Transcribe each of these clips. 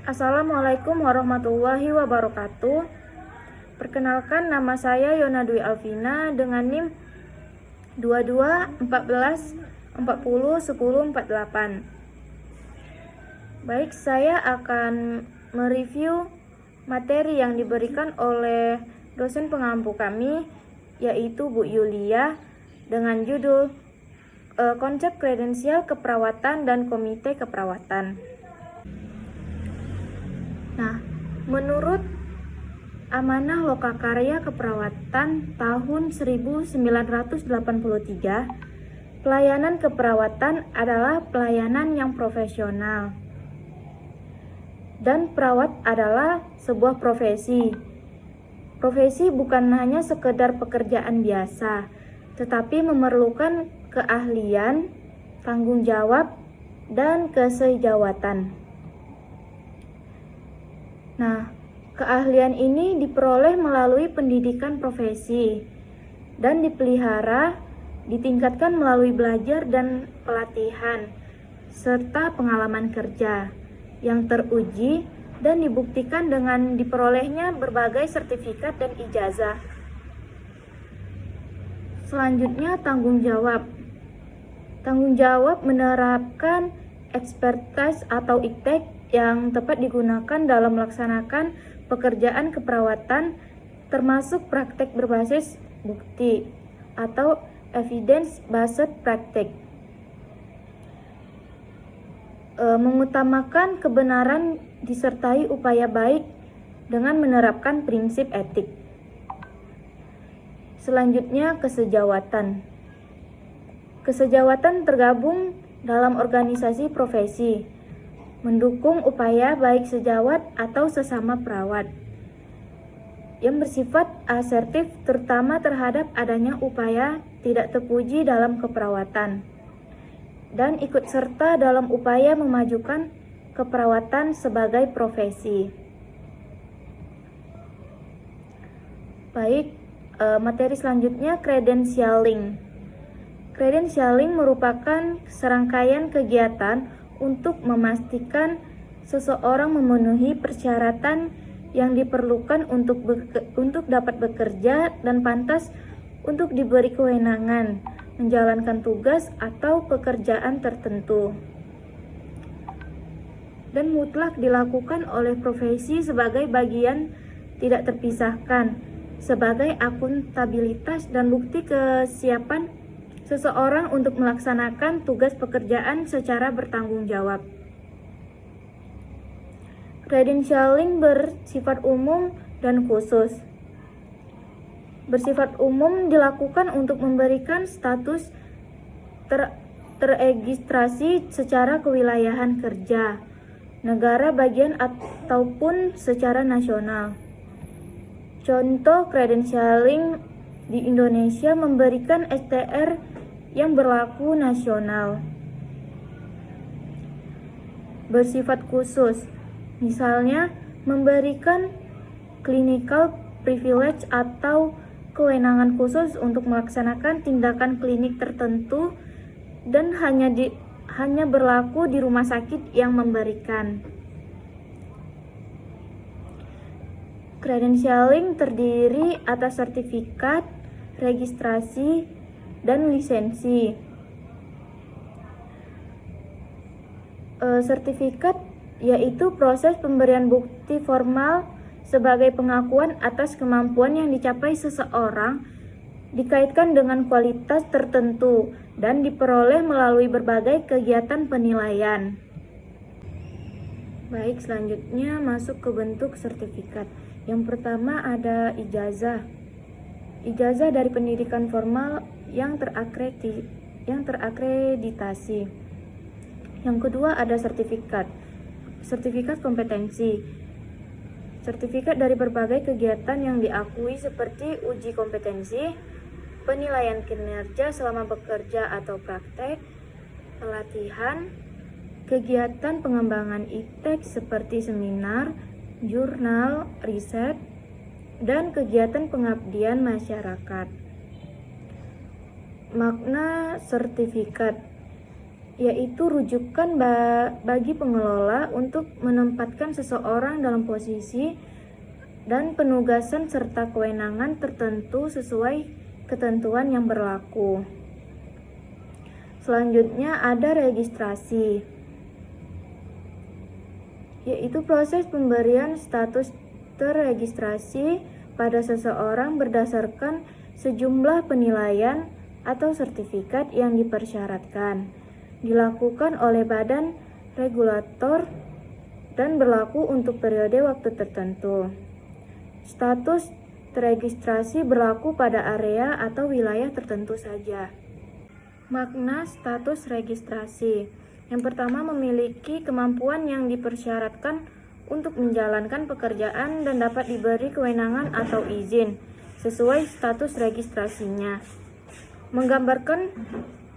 Assalamualaikum warahmatullahi wabarakatuh. Perkenalkan, nama saya Yona Dwi Alvina dengan NIM 22 14 40 10 48. Baik, saya akan mereview materi yang diberikan oleh dosen pengampu kami, yaitu Bu Yulia, dengan judul konsep kredensial keperawatan dan komite keperawatan. Nah, menurut Amanah Lokakarya Keperawatan tahun 1983, pelayanan keperawatan adalah pelayanan yang profesional. Dan perawat adalah sebuah profesi. Profesi bukan hanya sekedar pekerjaan biasa, tetapi memerlukan keahlian, tanggung jawab, dan kesejawatan. Nah, keahlian ini diperoleh melalui pendidikan profesi dan dipelihara, ditingkatkan melalui belajar dan pelatihan, serta pengalaman kerja yang teruji dan dibuktikan dengan diperolehnya berbagai sertifikat dan ijazah. Selanjutnya, tanggung jawab. Tanggung jawab menerapkan expertise atau iptek yang tepat digunakan dalam melaksanakan pekerjaan keperawatan, termasuk praktek berbasis bukti atau evidence-based practice. Mengutamakan kebenaran disertai upaya baik dengan menerapkan prinsip etik. Selanjutnya, kesejawatan. Kesejawatan tergabung dalam organisasi profesi, mendukung upaya baik sejawat atau sesama perawat, yang bersifat asertif terutama terhadap adanya upaya tidak terpuji dalam keperawatan, dan ikut serta dalam upaya memajukan keperawatan sebagai profesi. Baik, materi selanjutnya credentialing. Credentialing merupakan serangkaian kegiatan untuk memastikan seseorang memenuhi persyaratan yang diperlukan untuk dapat bekerja dan pantas untuk diberi kewenangan menjalankan tugas atau pekerjaan tertentu, dan mutlak dilakukan oleh profesi sebagai bagian tidak terpisahkan sebagai akuntabilitas dan bukti kesiapan seseorang untuk melaksanakan tugas pekerjaan secara bertanggung jawab. Credentialing bersifat umum dan khusus. Bersifat umum dilakukan untuk memberikan status terregistrasi secara kewilayahan kerja, negara bagian ataupun secara nasional. Contoh credentialing di Indonesia memberikan STR yang berlaku nasional. Bersifat khusus, misalnya memberikan clinical privilege atau kewenangan khusus untuk melaksanakan tindakan klinik tertentu dan hanya berlaku di rumah sakit yang memberikan. Credentialing terdiri atas sertifikat, registrasi, dan lisensi. Sertifikat yaitu proses pemberian bukti formal sebagai pengakuan atas kemampuan yang dicapai seseorang, dikaitkan dengan kualitas tertentu dan diperoleh melalui berbagai kegiatan penilaian. Baik, selanjutnya masuk ke bentuk sertifikat. Yang pertama ada ijazah. Ijazah dari pendidikan formal yang terakreditasi. Yang kedua ada sertifikat. Sertifikat kompetensi. Sertifikat dari berbagai kegiatan yang diakui seperti uji kompetensi, penilaian kinerja selama bekerja atau praktek, pelatihan, kegiatan pengembangan iptek seperti seminar, jurnal, riset, dan kegiatan pengabdian masyarakat. Makna sertifikat yaitu rujukan bagi pengelola untuk menempatkan seseorang dalam posisi dan penugasan serta kewenangan tertentu sesuai ketentuan yang berlaku. Selanjutnya ada registrasi, yaitu proses pemberian status terregistrasi pada seseorang berdasarkan sejumlah penilaian atau sertifikat yang dipersyaratkan, dilakukan oleh badan regulator dan berlaku untuk periode waktu tertentu. Status terregistrasi berlaku pada area atau wilayah tertentu saja. Makna status registrasi. Yang pertama, memiliki kemampuan yang dipersyaratkan untuk menjalankan pekerjaan dan dapat diberi kewenangan atau izin sesuai status registrasinya.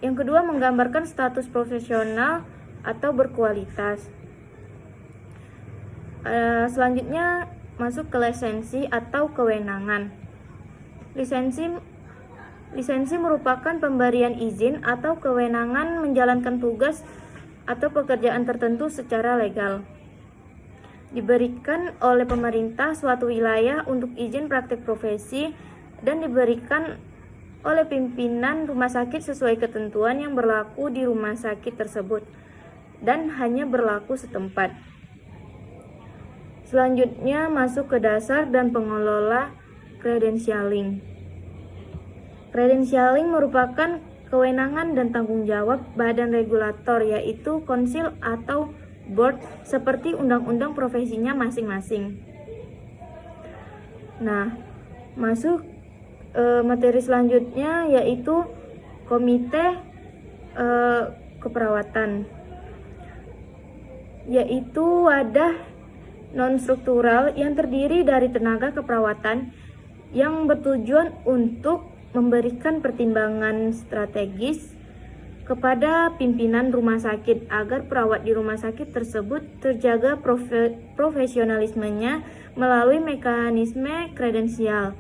Yang kedua, menggambarkan status profesional atau berkualitas. Selanjutnya masuk ke lisensi atau kewenangan. Lisensi merupakan pemberian izin atau kewenangan menjalankan tugas atau pekerjaan tertentu secara legal. Diberikan oleh pemerintah suatu wilayah untuk izin praktik profesi dan diberikan oleh pimpinan rumah sakit sesuai ketentuan yang berlaku di rumah sakit tersebut dan hanya berlaku setempat. Selanjutnya masuk ke dasar dan pengelola credentialing. Credentialing merupakan kewenangan dan tanggung jawab badan regulator, yaitu konsil atau board seperti undang-undang profesinya masing-masing. Nah, masuk materi selanjutnya yaitu komite keperawatan, yaitu wadah non-struktural yang terdiri dari tenaga keperawatan yang bertujuan untuk memberikan pertimbangan strategis kepada pimpinan rumah sakit agar perawat di rumah sakit tersebut terjaga profesionalismenya melalui mekanisme kredensial,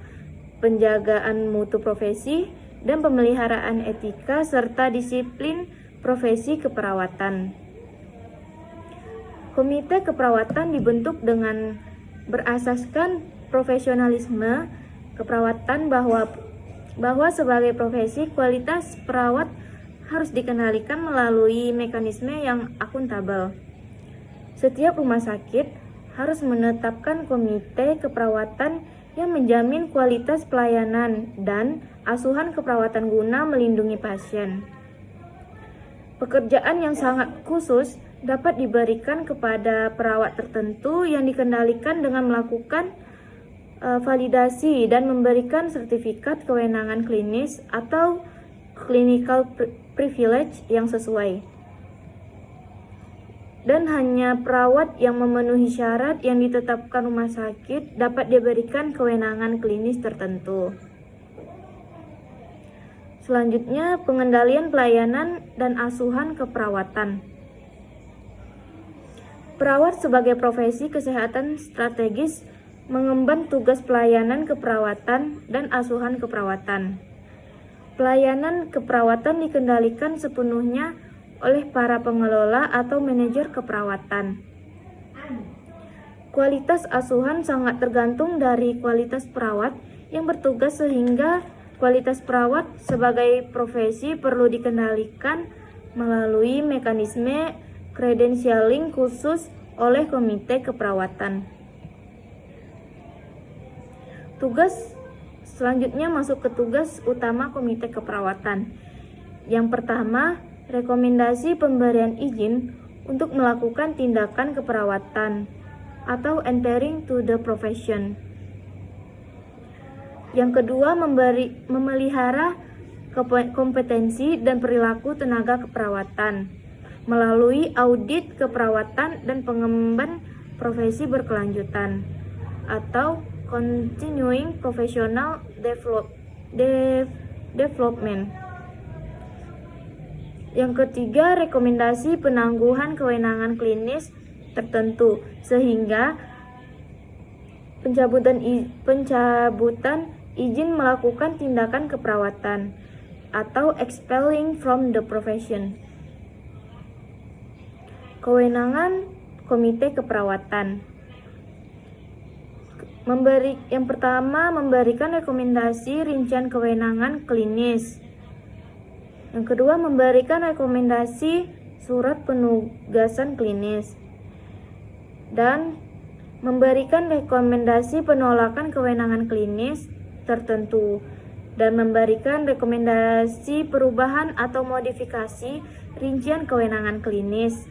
penjagaan mutu profesi, dan pemeliharaan etika serta disiplin profesi keperawatan. Komite keperawatan dibentuk dengan berasaskan profesionalisme keperawatan bahwa sebagai profesi kualitas perawat harus dikendalikan melalui mekanisme yang akuntabel. Setiap rumah sakit harus menetapkan komite keperawatan yang menjamin kualitas pelayanan dan asuhan keperawatan guna melindungi pasien. Pekerjaan yang sangat khusus dapat diberikan kepada perawat tertentu yang dikendalikan dengan melakukan validasi dan memberikan sertifikat kewenangan klinis atau clinical privilege yang sesuai. Dan hanya perawat yang memenuhi syarat yang ditetapkan rumah sakit dapat diberikan kewenangan klinis tertentu. Selanjutnya, pengendalian pelayanan dan asuhan keperawatan. Perawat sebagai profesi kesehatan strategis mengemban tugas pelayanan keperawatan dan asuhan keperawatan. Pelayanan keperawatan dikendalikan sepenuhnya oleh para pengelola atau manajer keperawatan. Kualitas asuhan sangat tergantung dari kualitas perawat yang bertugas, sehingga kualitas perawat sebagai profesi perlu dikendalikan melalui mekanisme credentialing khusus oleh komite keperawatan. Tugas selanjutnya masuk ke tugas utama komite keperawatan. Yang pertama, rekomendasi pemberian izin untuk melakukan tindakan keperawatan atau entering to the profession. Yang kedua, memelihara kompetensi dan perilaku tenaga keperawatan melalui audit keperawatan dan pengemban profesi berkelanjutan atau continuing professional development. Yang ketiga, rekomendasi penangguhan kewenangan klinis tertentu sehingga pencabutan izin melakukan tindakan keperawatan atau expelling from the profession. Kewenangan Komite Keperawatan. Yang pertama, memberikan rekomendasi rincian kewenangan klinis. Yang kedua, memberikan rekomendasi surat penugasan klinis. Dan memberikan rekomendasi penolakan kewenangan klinis tertentu. Dan memberikan rekomendasi perubahan atau modifikasi rincian kewenangan klinis.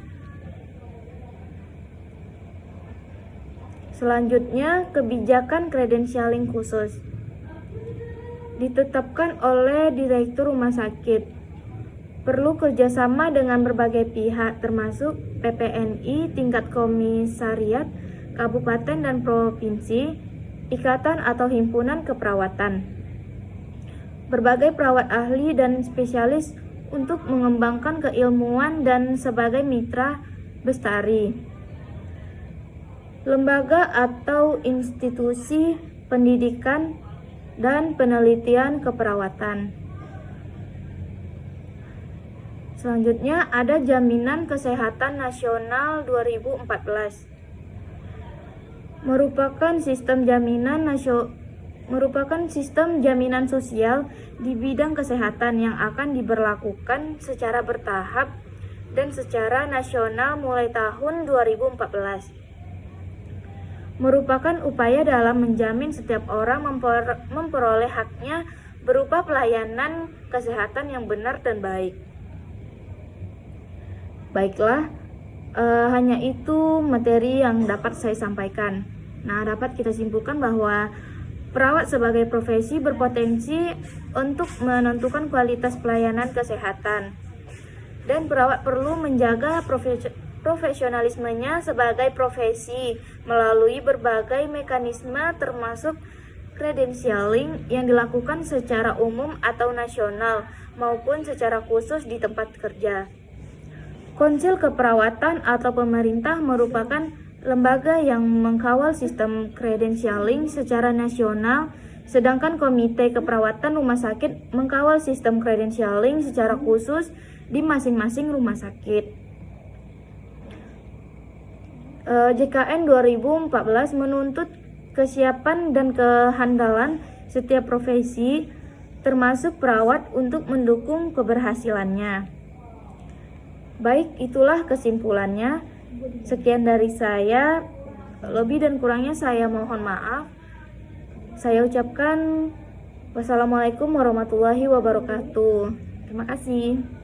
Selanjutnya, kebijakan credentialing khusus ditetapkan oleh Direktur Rumah Sakit. Perlu kerjasama dengan berbagai pihak termasuk PPNI, tingkat komisariat, kabupaten dan provinsi, ikatan atau himpunan keperawatan, berbagai perawat ahli dan spesialis untuk mengembangkan keilmuan dan sebagai mitra bestari. Lembaga atau institusi pendidikan dan penelitian keperawatan. Selanjutnya ada Jaminan Kesehatan Nasional 2014. Merupakan sistem jaminan sosial di bidang kesehatan yang akan diberlakukan secara bertahap dan secara nasional mulai tahun 2014. Merupakan upaya dalam menjamin setiap orang memperoleh haknya berupa pelayanan kesehatan yang benar dan baik. Baiklah, hanya itu materi yang dapat saya sampaikan. Nah, dapat kita simpulkan bahwa perawat sebagai profesi berpotensi untuk menentukan kualitas pelayanan kesehatan. Dan perawat perlu menjaga profesionalismenya sebagai profesi melalui berbagai mekanisme termasuk credentialing yang dilakukan secara umum atau nasional maupun secara khusus di tempat kerja. Konsil Keperawatan atau pemerintah merupakan lembaga yang mengkawal sistem credentialing secara nasional, sedangkan Komite Keperawatan Rumah Sakit mengkawal sistem credentialing secara khusus di masing-masing rumah sakit. JKN 2014 menuntut kesiapan dan kehandalan setiap profesi, termasuk perawat, untuk mendukung keberhasilannya. Baik, itulah kesimpulannya. Sekian dari saya. Lebih dan kurangnya saya mohon maaf. Saya ucapkan wassalamualaikum warahmatullahi wabarakatuh. Terima kasih.